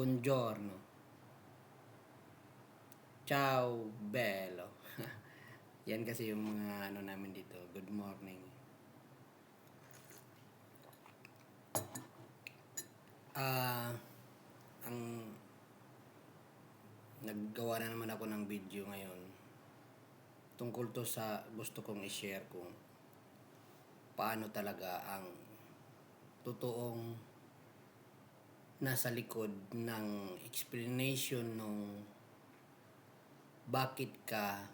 Buongiorno. Ciao, bello. Yan kasi yung mga ano namin dito. Good morning. Ang naggawa na naman ako ng video ngayon. Tungkol to sa gusto kong i-share kung paano talaga ang totoong nasa likod ng explanation nung bakit ka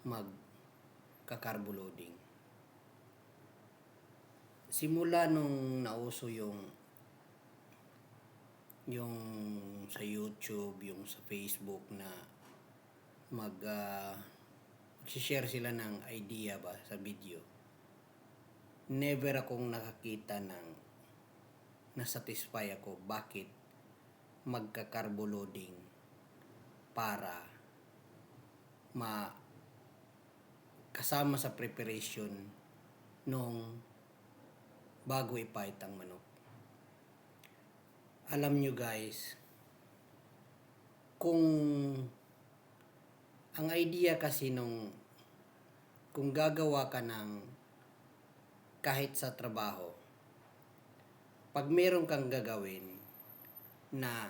magka-carbo loading. Simula nung nauso yung sa YouTube, yung sa Facebook na mag-share sila ng idea ba sa video. Never akong nakakita ng nasatisfy ako bakit magka-carbo loading para kasama sa preparation nung bago ipahit ang manok. Alam nyo guys, kung ang idea kasi kung gagawa ka ng kahit sa trabaho, pag meron kang gagawin na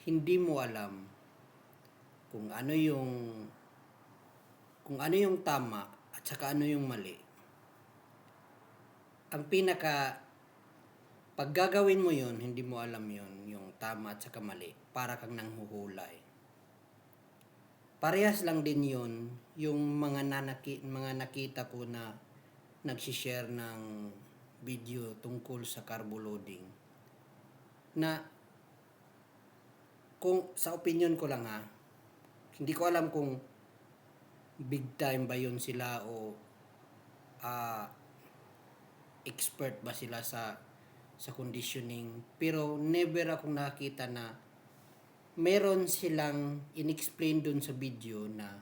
hindi mo alam kung ano yung tama at saka ano yung mali, ang pag gagawin mo yun, hindi mo alam yun, yung tama at saka mali, para kang nanghuhulay. Parehas lang din yun, yung mga nakita ko na nagsishare ng video tungkol sa carbo loading. Na, kung sa opinion ko lang hindi ko alam kung big time ba yun sila o expert ba sila sa conditioning, pero never akong nakita na meron silang in-explain dun sa video na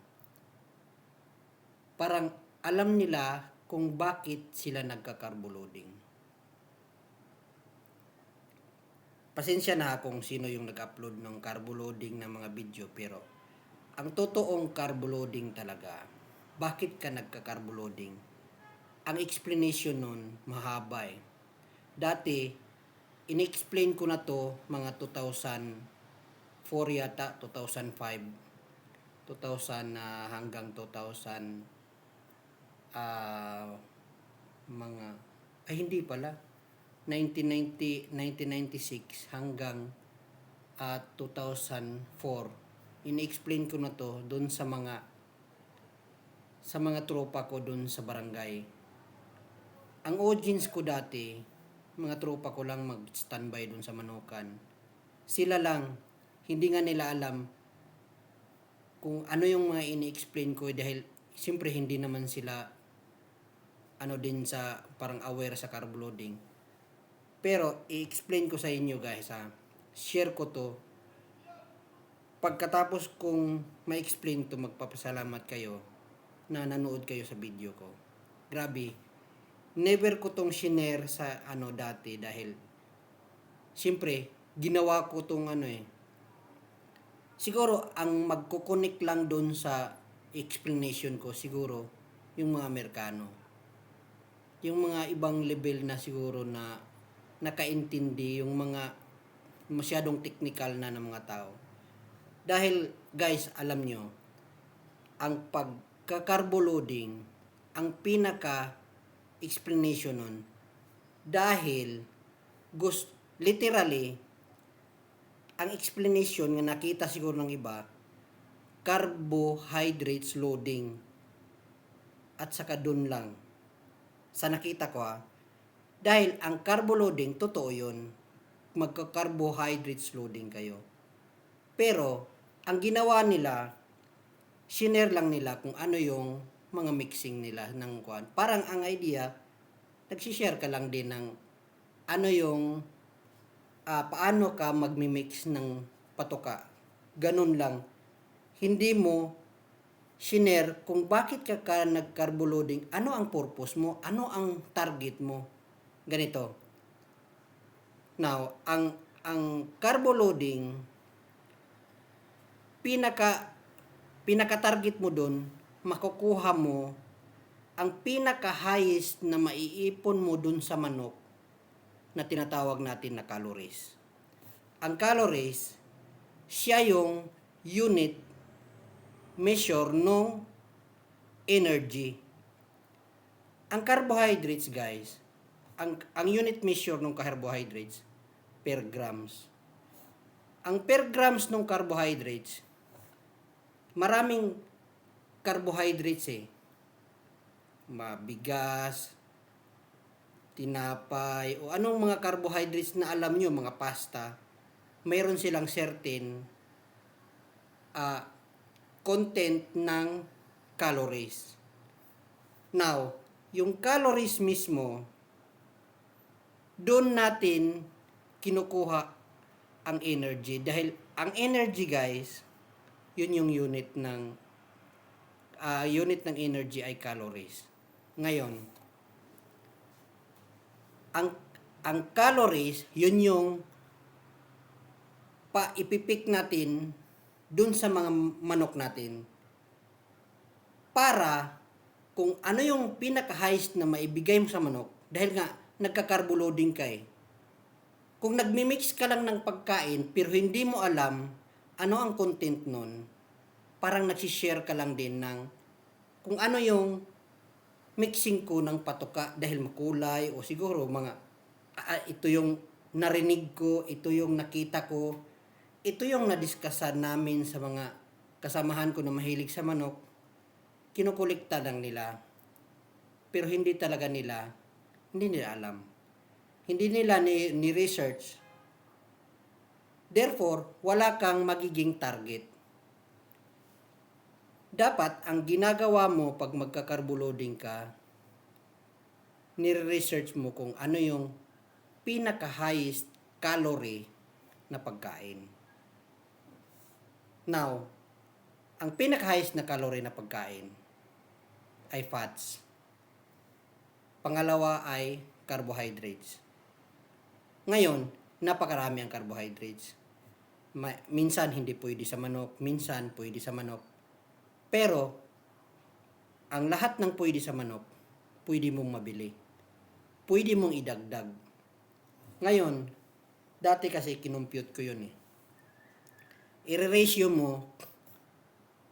parang alam nila kung bakit sila nagka-carbo loading. Pasensya na kung sino yung nag-upload ng carbo loading na mga video, pero ang totoong carbo loading talaga, bakit ka nagka-carbo loading? Ang explanation nun mahaba eh. Dati, in-explain ko na to mga 2004 yata, 2005, 2000 hanggang 2000 hindi pala, 1996 hanggang 2004. In-explain ko na to doon sa mga tropa ko doon sa barangay. Ang audience ko dati, mga tropa ko lang mag-standby dun sa Manukan. Sila lang, hindi nga nila alam kung ano yung mga ini-explain ko dahil siyempre hindi naman sila din sa parang aware sa carbo loading. Pero i-explain ko sa inyo guys share ko to. Pagkatapos kong ma-explain to, magpapasalamat kayo na nanood kayo sa video ko. Grabe. Never ko tong shinare sa dati dahil siyempre ginawa ko tong siguro ang magkukonek lang doon sa explanation ko siguro yung mga Amerikano, yung mga ibang level na siguro na nakaintindi, yung mga masyadong technical na ng mga tao. Dahil guys, alam nyo, ang pagka-carbo loading, ang pinaka explanation nun, dahil literally ang explanation nga nakita siguro ng iba, carbohydrates loading, at saka dun lang sa nakita ko dahil ang carbo loading totoo yun, magka-carbohydrates loading kayo, pero ang ginawa nila, shinare lang nila kung ano yung mga mixing nila ng kuan. Parang ang idea, nagsishare ka lang din ng ano yung paano ka magmi-mix ng patoka. Ganun lang. Hindi mo shinare kung bakit ka nag-carbo loading, ano ang purpose mo, ano ang target mo. Ganito. Now, ang ang carbo loading, pinaka-target mo dun, makukuha mo ang pinaka-highest na maiipon mo dun sa manok na tinatawag natin na calories. Ang calories, siya yung unit measure ng energy. Ang carbohydrates, guys, ang unit measure ng carbohydrates per grams. Ang per grams ng carbohydrates, maraming carbohydrates mabigas, tinapay, o anong mga carbohydrates na alam nyo, mga pasta, mayroon silang certain content ng calories. Now, yung calories mismo, doon natin kinukuha ang energy. Dahil ang energy, guys, yun yung unit ng energy ay calories. Ngayon, ang calories, yun yung ipipik natin dun sa mga manok natin para kung ano yung pinaka-highest na maibigay mo sa manok, dahil nga nagka-carbo loading ka Kung nagmi-mix ka lang ng pagkain pero hindi mo alam ano ang content nun, parang nagsishare ka lang din ng kung ano yung mixing ko ng patoka dahil makulay o siguro ito yung narinig ko, ito yung nakita ko, ito yung nadiskusan namin sa mga kasamahan ko na mahilig sa manok, kinukulikta lang nila. Pero hindi nila alam. Hindi nila ni-research. Therefore, wala kang magiging target. Dapat, ang ginagawa mo pag magka-carbo loading ka, nire-research mo kung ano yung pinaka-highest calorie na pagkain. Now, ang pinaka-highest na calorie na pagkain ay fats. Pangalawa ay carbohydrates. Ngayon, napakarami ang carbohydrates. Minsan hindi pwede sa manok, minsan pwede sa manok. Pero, ang lahat ng pwede sa manok, pwede mong mabili. Pwede mong idagdag. Ngayon, dati kasi kinumpute ko yun I-ratio mo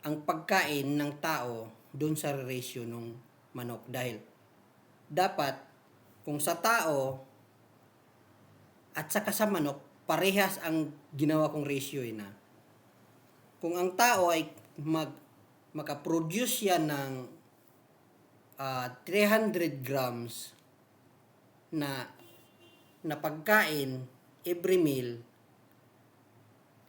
ang pagkain ng tao doon sa ratio ng manok. Dahil, dapat, kung sa tao at saka sa manok, parehas ang ginawa kong ratio na. Kung ang tao ay makaproduce yan ng 300 grams na pagkain every meal,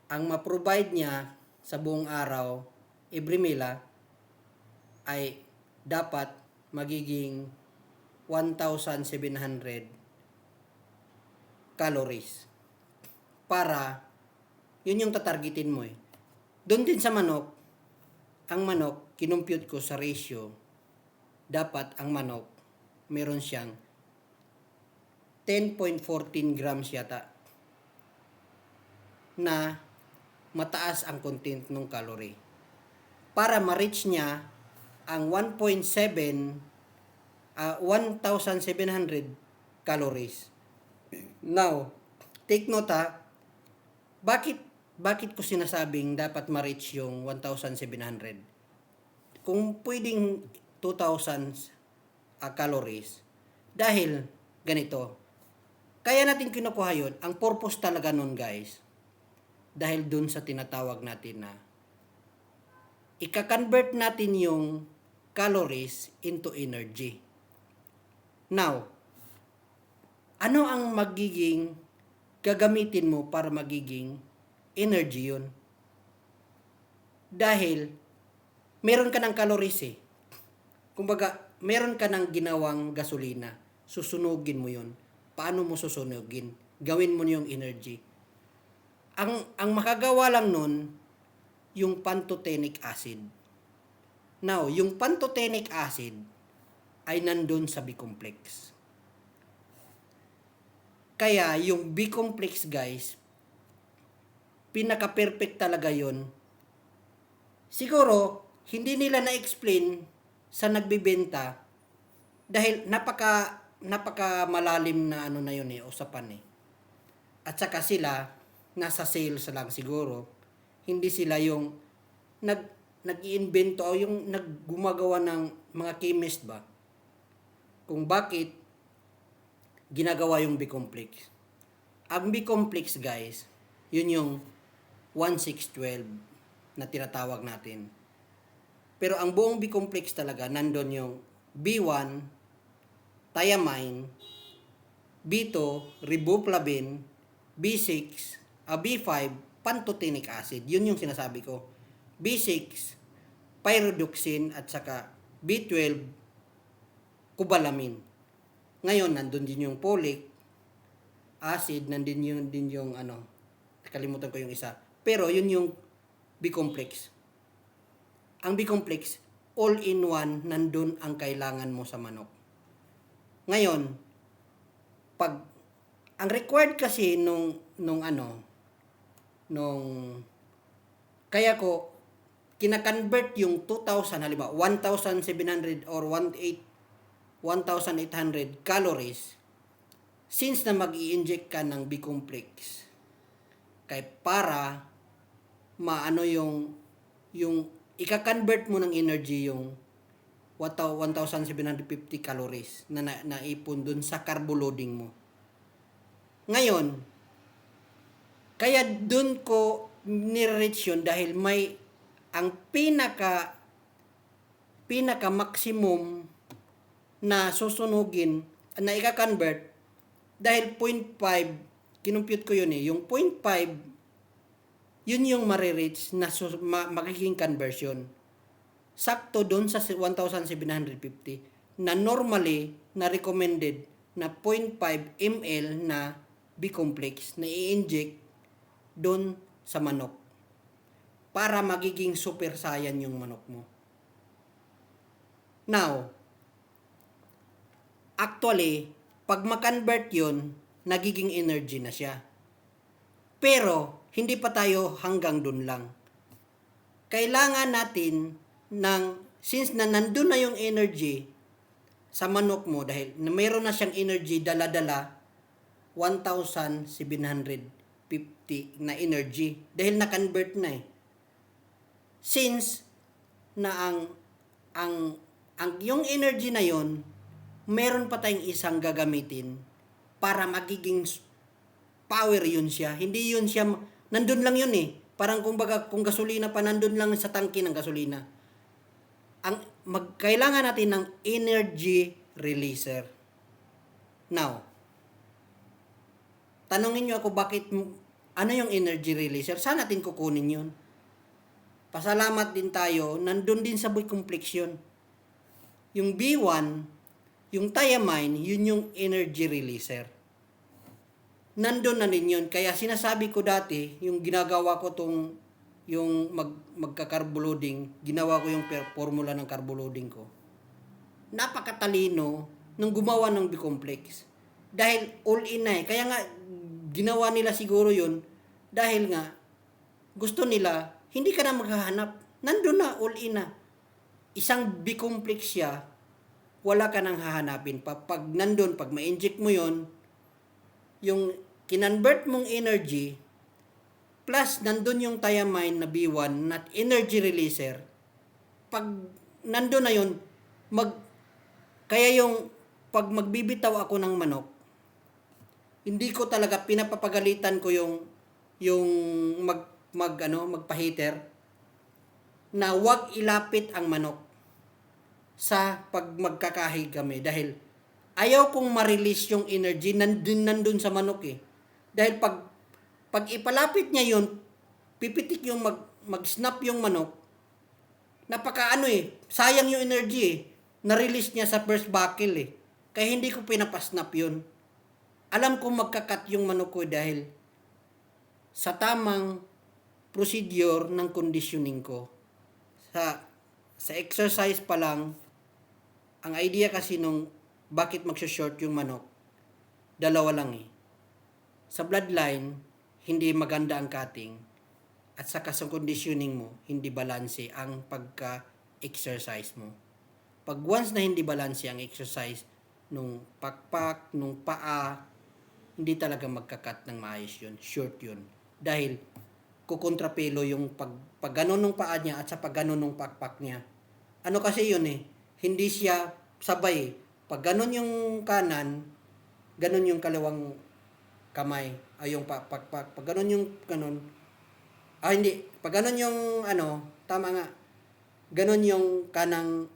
ang ma-provide niya sa buong araw, every meal ay dapat magiging 1,700 calories. Para, yun yung tatargetin mo Doon din sa manok, ang manok, kinumpute ko sa ratio, dapat ang manok, meron siyang 10.14 grams yata na mataas ang content ng calorie. Para ma-reach niya ang 1,700 calories. Now, take note bakit ko sinasabing dapat ma-reach yung 1,700? Kung pwedeng 2,000 calories. Dahil, ganito. Kaya natin kinukuha yun. Ang purpose talaga nun, guys. Dahil dun sa tinatawag natin na ika-convert natin yung calories into energy. Now, ano ang magiging gagamitin mo para magiging energy yun? Dahil, meron ka ng calories Kumbaga, meron ka ng ginawang gasolina. Susunugin mo yun. Paano mo susunugin? Gawin mo yung energy. Ang makagawa lang nun, yung pantothenic acid. Now, yung pantothenic acid ay nandun sa B-complex. Kaya, yung B-complex, guys, pinaka-perfect talaga yon. Siguro, hindi nila na-explain sa nagbibenta dahil napaka malalim na ano na yun usapan eh. At saka sila, nasa sales lang siguro. Hindi sila yung nag-iimbento o yung naggumagawa ng mga chemist ba? Kung bakit ginagawa yung B-complex. Ang B-complex guys, yun yung 1,6,12 na tinatawag natin. Pero ang buong B-complex talaga, nandun yung B1, thiamine, B2, riboflavin, B6, B5, pantotenic acid. Yun yung sinasabi ko. B6, pyridoxine, at saka B12, cobalamin. Ngayon, nandun din yung folic acid, nandun din yung kalimutan ko yung isa. Pero yun yung B-complex. Ang B-complex, all-in-one, nandun ang kailangan mo sa manok. Ngayon, ang required kasi kaya ko, kina-convert yung 2,000, halimbawa, 1,700 or 1,800 calories, since na mag-i-inject ka ng B-complex, kaya para maano yung ika-convert mo ng energy yung 1,750 calories na naipon dun sa carbo loading mo. Ngayon, kaya dun ko ni-reach yun dahil may ang pinaka maximum na susunugin na ika-convert dahil 0.5, kinumpute ko yun yung 0.5, yun yung marireach na magiging conversion. Sakto doon sa 1,750 na normally na recommended na 0.5 ml na B-complex na i-inject doon sa manok para magiging super saiyan yung manok mo. Now, actually, pag ma-convert yun, nagiging energy na siya. Pero, hindi pa tayo hanggang dun lang. Kailangan natin since na nandun na yung energy sa manok mo, dahil mayroon na siyang energy, dala-dala, 1,750 na energy. Dahil na-convert na eh. Since na yung energy na yon, meron pa tayong isang gagamitin para magiging power yun siya. Hindi yun siya, nandun lang yun eh. Parang kung gasolina pa, nandun lang sa tangke ng gasolina. Kailangan natin ng energy releaser. Now, tanungin nyo ako ano yung energy releaser? Saan natin kukunin yun? Pasalamat din tayo, nandun din sa B-complex yun. Yung B1, yung thiamine, yun yung energy releaser. Nandun na din yun. Kaya sinasabi ko dati, yung ginagawa ko yung magka-carbo loading, ginawa ko yung formula ng carbo loading ko. Napakatalino nung gumawa ng B-complex. Dahil all-in na eh. Kaya nga, ginawa nila siguro yun dahil nga gusto nila, hindi ka na maghahanap. Nandun na, all-in na. Isang B-complex siya, wala ka nang hahanapin. Pag nandun, pag ma-inject mo yun, yung kinonvert mong energy, plus nandun yung thiamine na B1 na energy releaser, pag nandun na yun, kaya yung pag magbibitaw ako ng manok, hindi ko talaga pinapapagalitan ko yung magpa-heater na wag ilapit ang manok sa pag magkakahig kami dahil ayaw kong ma-release yung energy nandun sa manok eh. Dahil pag ipalapit niya yun, pipitik yung mag-snap yung manok, sayang yung energy eh. Na-release niya sa first buckle eh. Kaya hindi ko pinapasnap yun. Alam kong magkakat yung manok ko dahil sa tamang procedure ng conditioning ko. Sa exercise pa lang, ang idea kasi bakit magsa-short yung manok, dalawa lang eh. Sa bloodline, hindi maganda ang cutting. at saka sa conditioning mo, hindi balanse ang pagka-exercise mo. Pag once na hindi balanse ang exercise, nung pakpak, nung paa, hindi talaga magkakat ng maayos yun. Short yun. Dahil kukontrapelo yung pag ganon ng paa niya at sa pag ganon ng pakpak niya. Ano kasi yun eh, hindi siya sabay. Pag ganon yung kanan, ganon yung kalawang kamay. Ay yung pakpak. Pag ganon yung ganon, hindi. Pag ganon yung tama nga. Ganon yung kanang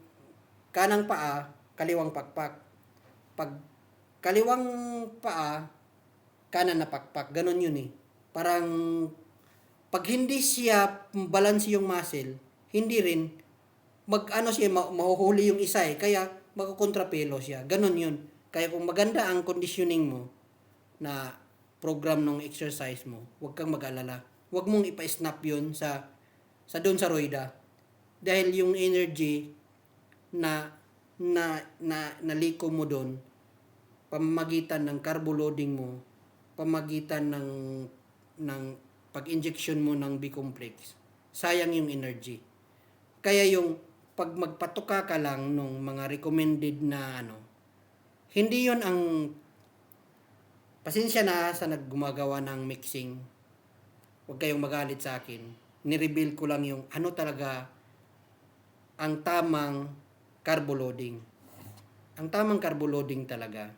paa, kaliwang pakpak. Pag kaliwang paa, kanan na pakpak. Ganon yun eh. Parang pag hindi siya balance yung muscle, hindi rin mahuhuli yung isa eh. Kaya magkokontrapelo siya. Ganon yun. Kaya kung maganda ang conditioning mo na program ng exercise mo, huwag kang mag-alala. Huwag mong ipa-snap yun sa doon sa Roida. Dahil yung energy na naliko mo doon, pamamagitan ng carbo loading mo, pamamagitan ng pag-injection mo ng B-complex, sayang yung energy. Kaya yung pag magpatuka ka lang nung mga recommended na hindi yon ang pasensya na sa naggumagawa ng mixing. Huwag kayong magalit sa akin. Nireveal ko lang yung talaga ang tamang carbo loading. Ang tamang carbo loading talaga,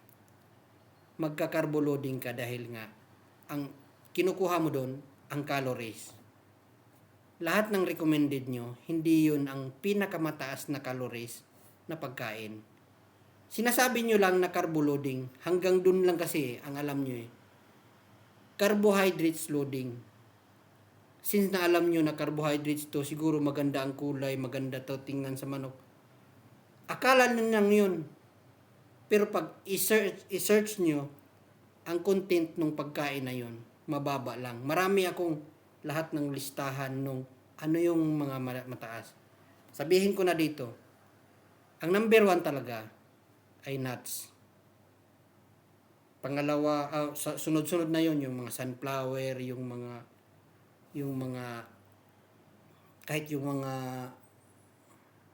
magka-carbo loading ka dahil nga ang kinukuha mo doon ang calories. Lahat ng recommended nyo, hindi yun ang pinakamataas na calories na pagkain. Sinasabi nyo lang na carbo loading, hanggang dun lang kasi ang alam nyo eh. Carbohydrates loading. Since na alam nyo na carbohydrates to, siguro maganda ang kulay, maganda to tingnan sa manok. Akala nyo lang yun. Pero pag i-search nyo ang content ng pagkain na yun, mababa lang. Marami akong lahat ng listahan nung yung mga mataas. Sabihin ko na dito, ang number 1 talaga ay nuts. Pangalawa, sunod-sunod na yun, yung mga sunflower, yung mga kahit yung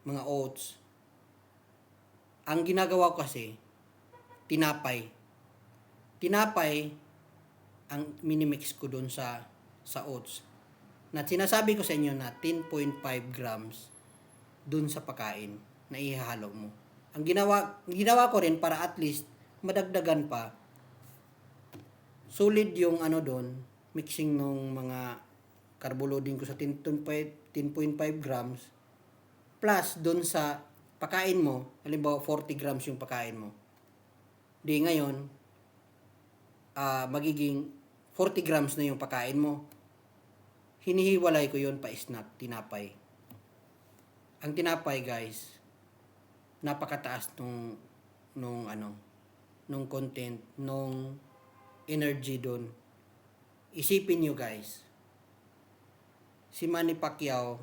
mga oats. Ang ginagawa ko kasi, tinapay ang minimix ko doon sa oats. Na sinasabi ko sa inyo na 10.5 grams doon sa pagkain na ihahalo mo. Ang ginawa ko rin para at least madagdagan pa. Solid yung doon, mixing nung mga carbo loading ko sa 10.5 grams plus doon sa pagkain mo, halimbawa 40 grams yung pagkain mo. Di ngayon, magiging 40 grams na yung pagkain mo. Hinihiwalay ko yun pa-snack, tinapay. Ang tinapay, guys, napakataas nung content, nung energy doon. Isipin nyo, guys, si Manny Pacquiao,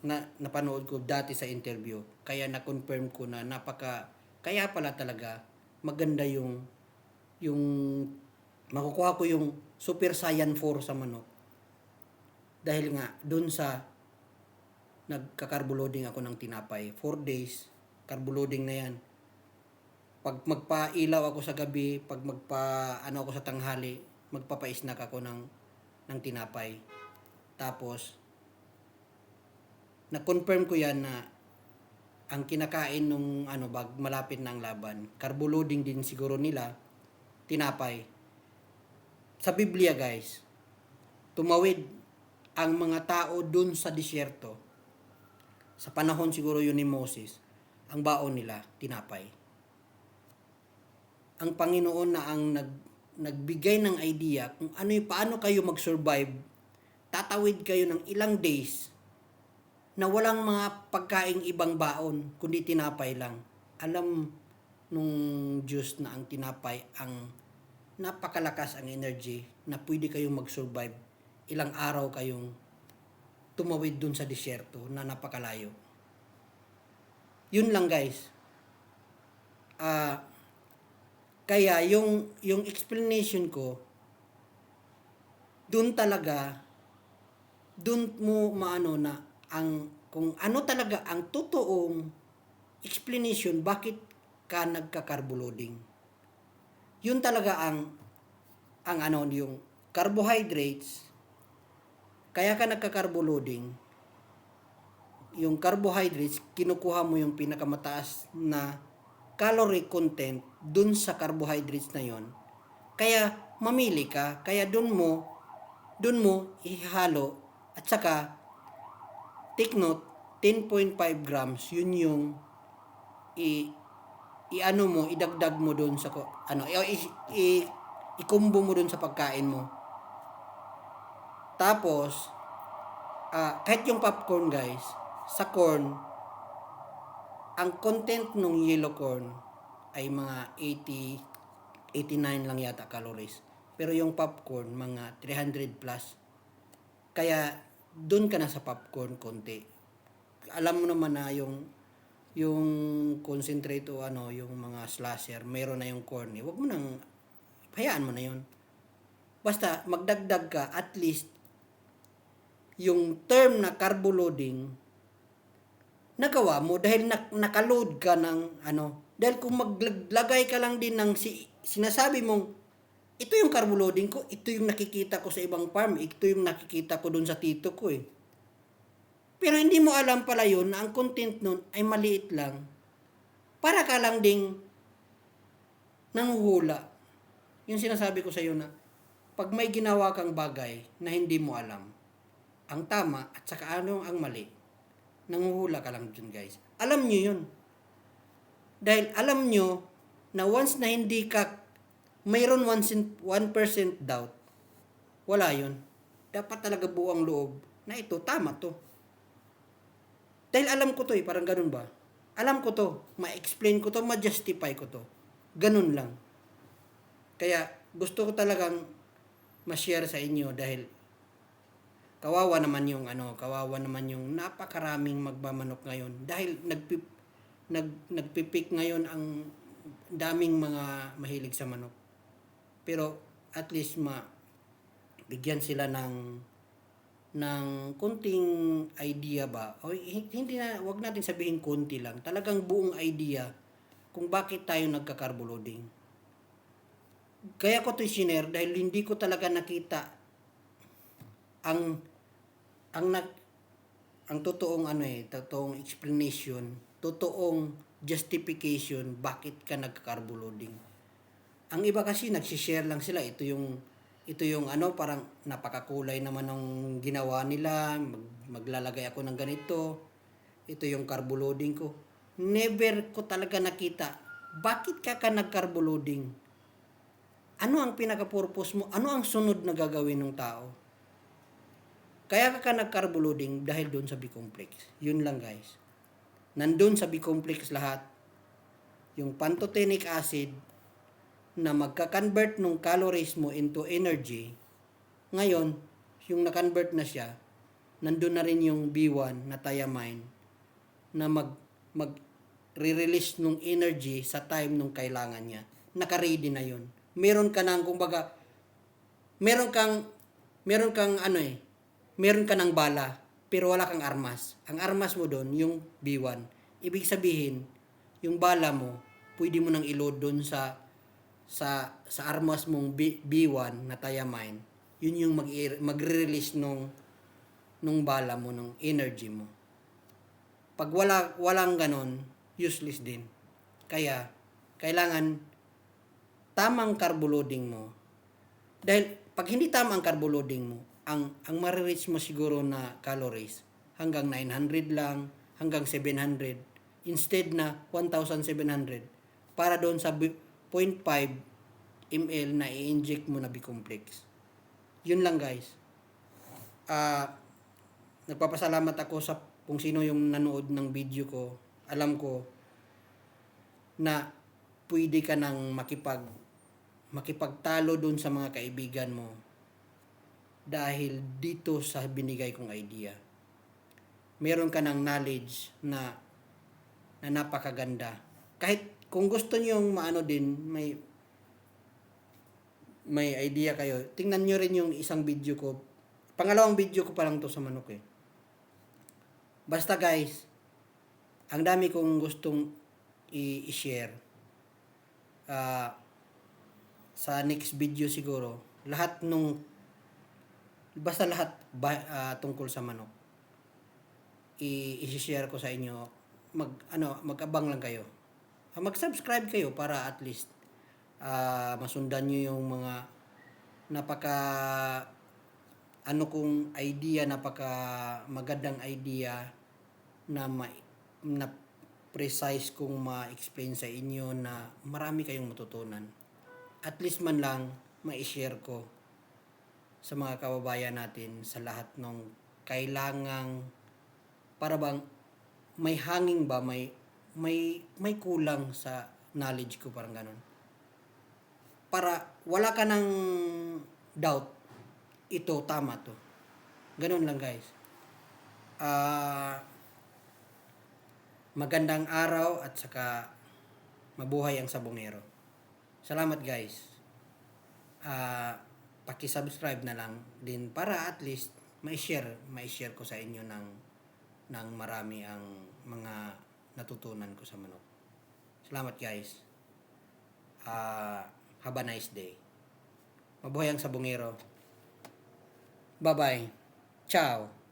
na napanood ko dati sa interview, kaya na-confirm ko na kaya pala talaga maganda yung makukuha ko yung Super Saiyan 4 sa manok. Dahil nga, dun sa nagka-carbo loading ako ng tinapay, 4 days, carbo loading na yan. Pag magpa-ilaw ako sa gabi, pag ako sa tanghali, magpapa-snack ako ng tinapay. Tapos, na-confirm ko yan na ang kinakain nung malapit na ang laban, carbo loading din siguro nila, tinapay. Sa Biblia, guys, tumawid ang mga tao dun sa disyerto. Sa panahon siguro yun ni Moses, ang baon nila, tinapay. Ang Panginoon na ang nagbigay ng idea kung paano kayo mag-survive, tatawid kayo ng ilang days na walang mga pagkaing ibang baon, kundi tinapay lang. Alam nung Diyos na ang tinapay ang napakalakas ang energy na pwede kayong mag-survive. Ilang araw kayong tumawid dun sa disyerto na napakalayo. Yun lang, guys. Kaya yung explanation ko, dun talaga dun mo maano na ang kung ano talaga ang totoong explanation bakit ka nagka-carbo loading. Yun talaga ang ano yung carbohydrates. Kaya ka nagka-carbo loading. Yung carbohydrates, kinukuha mo yung pinakamataas na calorie content dun sa carbohydrates na yon. Kaya mamili ka, kaya dun mo ihalo at saka take note 10.5 grams yun yung i-ano mo, idagdag mo dun sa ano i-combo mo dun sa pagkain mo. Tapos kahit yung popcorn guys, sa corn ang content ng yellow corn ay mga 89 lang yata calories. Pero yung popcorn, mga 300 plus. Kaya, dun ka na sa popcorn konti. Alam mo naman na yung concentrate o ano, yung mga slasher, mayroon na yung corn. Huwag mo nang, hayaan mo na yun. Basta, magdagdag ka, at least, yung term na carbo loading, nagawa mo dahil nakaload ka ng ano. Dahil kung maglagay ka lang din ng sinasabi mong, ito yung carbo loading ko, ito yung nakikita ko sa ibang farm, ito yung nakikita ko dun sa tito ko eh. Pero hindi mo alam pala yun na ang content nun ay maliit lang. Para ka lang ding nanguhula. Yung sinasabi ko sa iyo na, pag may ginawa kang bagay na hindi mo alam, ang tama at saka ano ang mali, nanguhula ka lang dyan guys. Alam nyo yun. Dahil alam nyo na once na hindi ka mayroon 1% doubt, wala yun. Dapat talaga buong loob na ito, tama to. Dahil alam ko to parang ganun ba? Alam ko to, ma-explain ko to, ma-justify ko to. Ganun lang. Kaya gusto ko talagang ma-share sa inyo dahil kawawa naman yung napakaraming magmamanok ngayon dahil nagpipik ngayon ang daming mga mahilig sa manok. Pero at least bigyan sila ng konting idea ba? O hindi na, wag natin sabihin konti lang. Talagang buong idea kung bakit tayo nagka-carbo loading. Kaya ko 'to share dahil hindi ko talaga nakita ang totoong totoong explanation, totoong justification bakit ka nagka-carbo loading. Ang iba kasi nagsi-share lang sila, ito yung parang napakakulay naman ng ginawa nila, maglalagay ako ng ganito, ito yung carbo loading ko. Never ko talaga nakita, bakit ka nag-carbo loading? Ano ang pinaka-purpose mo? Ano ang sunod na gagawin ng tao? Kaya ka nag-carbo loading dahil doon sa B-complex. Yun lang guys. Nandun sa B-complex lahat. Yung pantothenic acid na magka-convert ng calories mo into energy. Ngayon, yung na-convert na siya, nandun na rin yung B1 na thiamine na mag-re-release ng energy sa time nung kailangan niya. Naka-ready na yun. Meron ka nang kumbaga, meron kang bala, pero wala kang armas. Ang armas mo doon, yung B1. Ibig sabihin, yung bala mo, pwede mo nang i-load doon sa armas mong B1 na thiamine. Yun yung magre-release nung bala mo, nung energy mo. Pag walang ganon, useless din. Kaya, kailangan tamang carbo loading mo. Dahil, pag hindi tama ang carbo loading mo, ang ma-reach mo siguro na calories, hanggang 900 lang, hanggang 700, instead na 1,700, para doon sa 0.5 ml na i-inject mo na B-complex. Yun lang guys. Nagpapasalamat ako sa kung sino yung nanood ng video ko. Alam ko na pwede ka nang makipagtalo dun sa mga kaibigan mo dahil dito sa binigay kong idea. Meron ka ng knowledge na napakaganda. Kahit kung gusto niyo may idea kayo, tingnan niyo rin yung isang video ko Pangalawang video ko pa lang to sa manok eh. Basta guys, ang dami kong gustong i-share. Sa next video siguro, lahat tungkol sa manok. I-share ko sa inyo. Mag-abang lang kayo. Mag-subscribe kayo para at least masundan nyo yung mga napaka kong idea, napaka magandang idea na na precise kong ma-explain sa inyo na marami kayong matutunan. At least man lang ma-share ko sa mga kababayan natin sa lahat ng kailangang para bang may hanging ba, may kulang sa knowledge ko, parang ganun. Para wala ka ng doubt, ito tama to. Ganun lang guys. Magandang araw at saka mabuhay ang sabongero. Salamat guys. Paki-subscribe na lang din para at least ma-share ko sa inyo ng marami ang mga natutunan ko sa manok. Salamat guys. Have a nice day. Mabuhay ang sabongero. Bye-bye. Ciao.